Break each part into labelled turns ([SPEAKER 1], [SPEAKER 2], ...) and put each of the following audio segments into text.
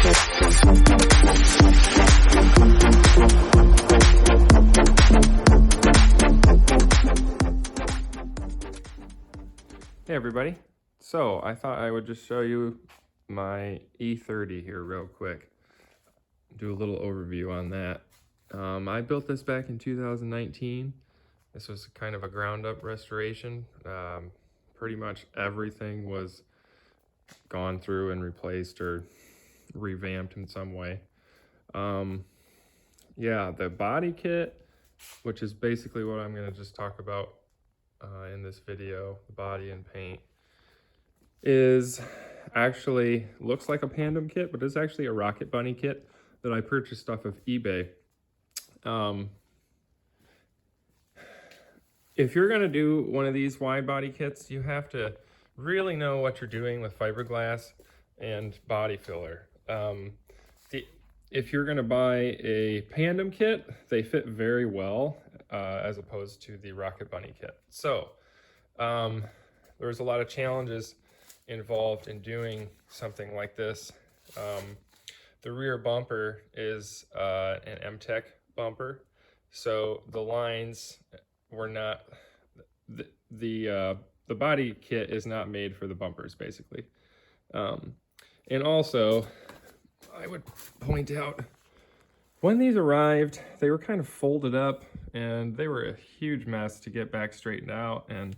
[SPEAKER 1] Hey everybody, so I thought I would just show you my E30 here real quick, do a little overview on that. I built this back in 2019. This was kind of a ground up restoration. Pretty much everything was gone through and replaced or revamped in some way. Yeah, the body kit, which is basically what I'm going to just talk about in this video, the body and paint, is actually looks like a Pandem kit, but it's actually a Rocket Bunny kit that I purchased off of eBay. If you're going to do one of these wide body kits, you have to really know what you're doing with fiberglass and body filler. If you're going to buy a Pandem kit, they fit very well as opposed to the Rocket Bunny kit. So there's a lot of challenges involved in doing something like this. The rear bumper is an M-Tech bumper, so the lines were not, the body kit is not made for the bumpers, basically. And also, I would point out, when these arrived, they were kind of folded up and they were a huge mess to get back straightened out. And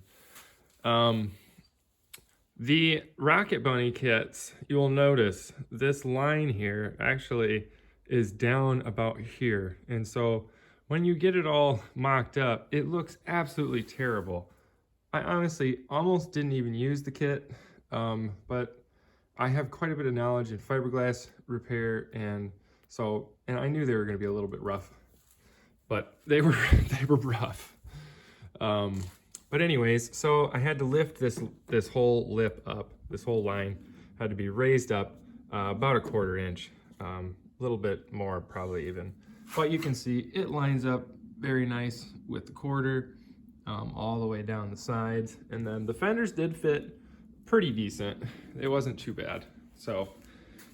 [SPEAKER 1] the Rocket Bunny kits, you'll notice this line here actually is down about here. And so when you get it all mocked up, it looks absolutely terrible. I honestly almost didn't even use the kit, but I have quite a bit of knowledge in fiberglass repair, and I knew they were going to be a little bit rough, but they were rough. But anyways, so I had to lift this whole lip up. This whole line had to be raised up about a 1/4 inch, a little bit more probably even. But you can see it lines up very nice with the 1/4 all the way down the sides, and then the fenders did fit pretty decent. It wasn't too bad. So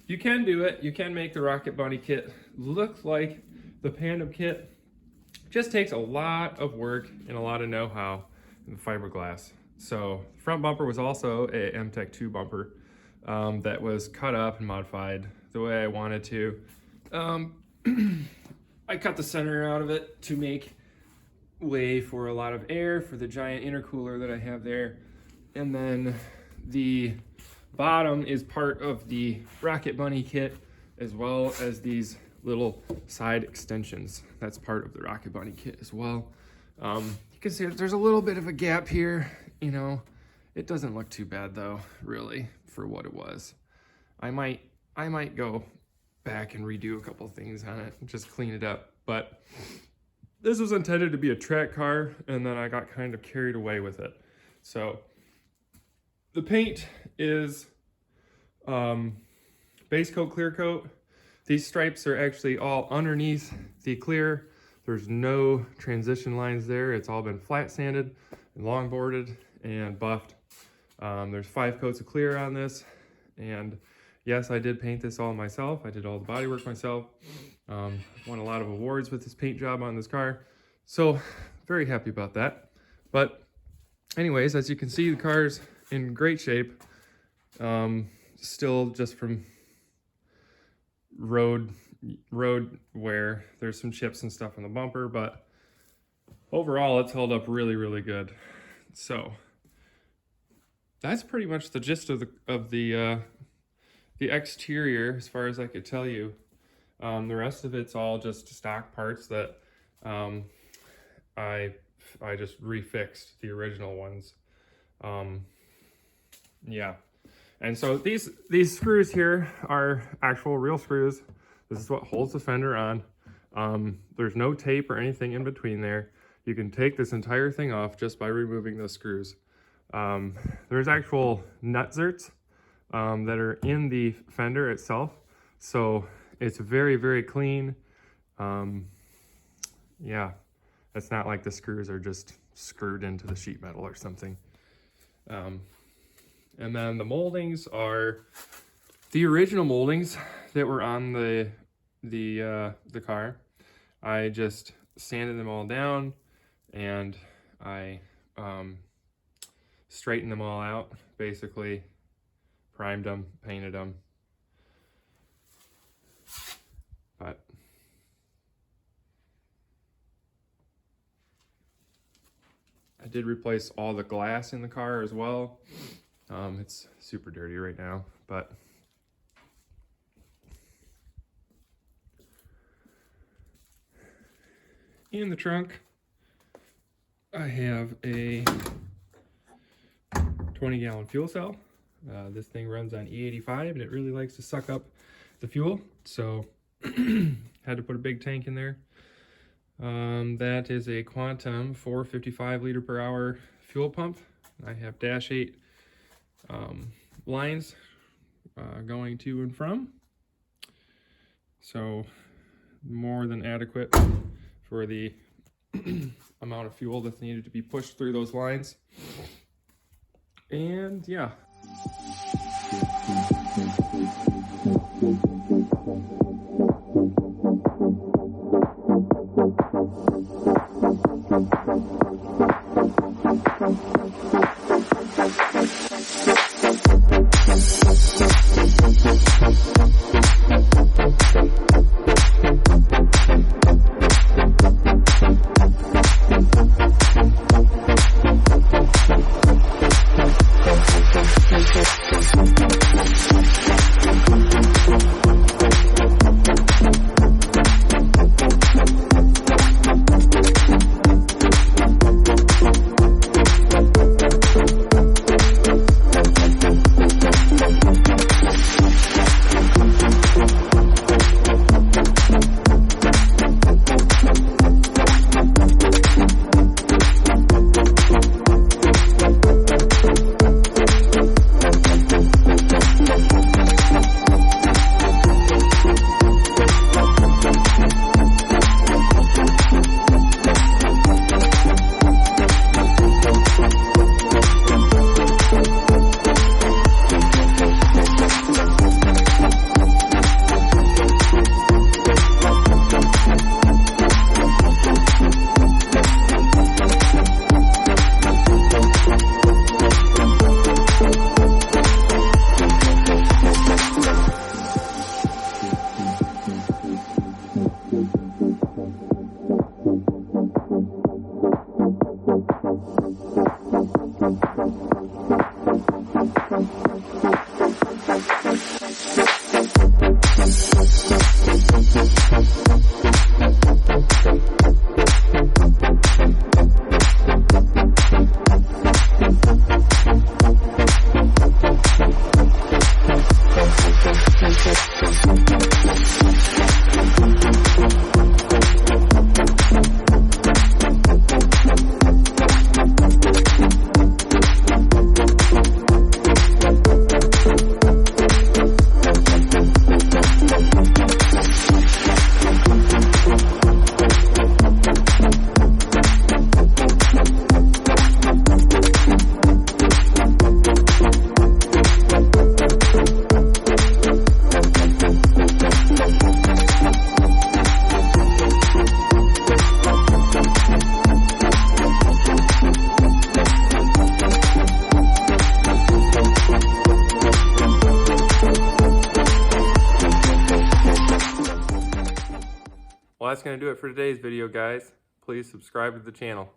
[SPEAKER 1] you can do it. You can make the Rocket Bunny kit look like the Pandem kit. Just takes a lot of work and a lot of know-how in the fiberglass. So the front bumper was also a M-Tech 2 bumper that was cut up and modified the way I wanted to. I cut the center out of it to make way for a lot of air for the giant intercooler that I have there. And then the bottom is part of the Rocket Bunny kit, as well as these little side extensions. That's part of the Rocket Bunny kit as well. You can see there's a little bit of a gap here. You know, it doesn't look too bad though, really, for what it was. I might go back and redo a couple things on it and just clean it up. But this was intended to be a track car, and then I got kind of carried away with it. So the paint is base coat, clear coat. These stripes are actually all underneath the clear. There's no transition lines there. It's all been flat sanded and long boarded and buffed. There's 5 coats of clear on this. And yes, I did paint this all myself. I did all the body work myself. Won a lot of awards with this paint job on this car. So very happy about that. But anyways, as you can see, the car's in great shape. Still just from road wear. There's some chips and stuff on the bumper, but overall it's held up really good. So that's pretty much the gist of the exterior, as far as I could tell you. The rest of it's all just stock parts that I just refixed the original ones. Yeah. And so these screws here are actual real screws. This is what holds the fender on. There's no tape or anything in between there. You can take this entire thing off just by removing those screws. There's actual nut zerts that are in the fender itself. So it's very clean. Yeah, it's not like the screws are just screwed into the sheet metal or something. And then the moldings are The original moldings that were on the car, I just sanded them all down and I straightened them all out, basically primed them, painted them. But I did replace all the glass in the car as well. It's super dirty right now, but in the trunk, I have a 20-gallon fuel cell. This thing runs on E85 and it really likes to suck up the fuel, so had to put a big tank in there. That is a Quantum 455 liter per hour fuel pump. I have dash 8 lines going to and from, so more than adequate for the amount of fuel that's needed to be pushed through those lines. And yeah. Well, that's going to do it for today's video, guys. Please subscribe to the channel.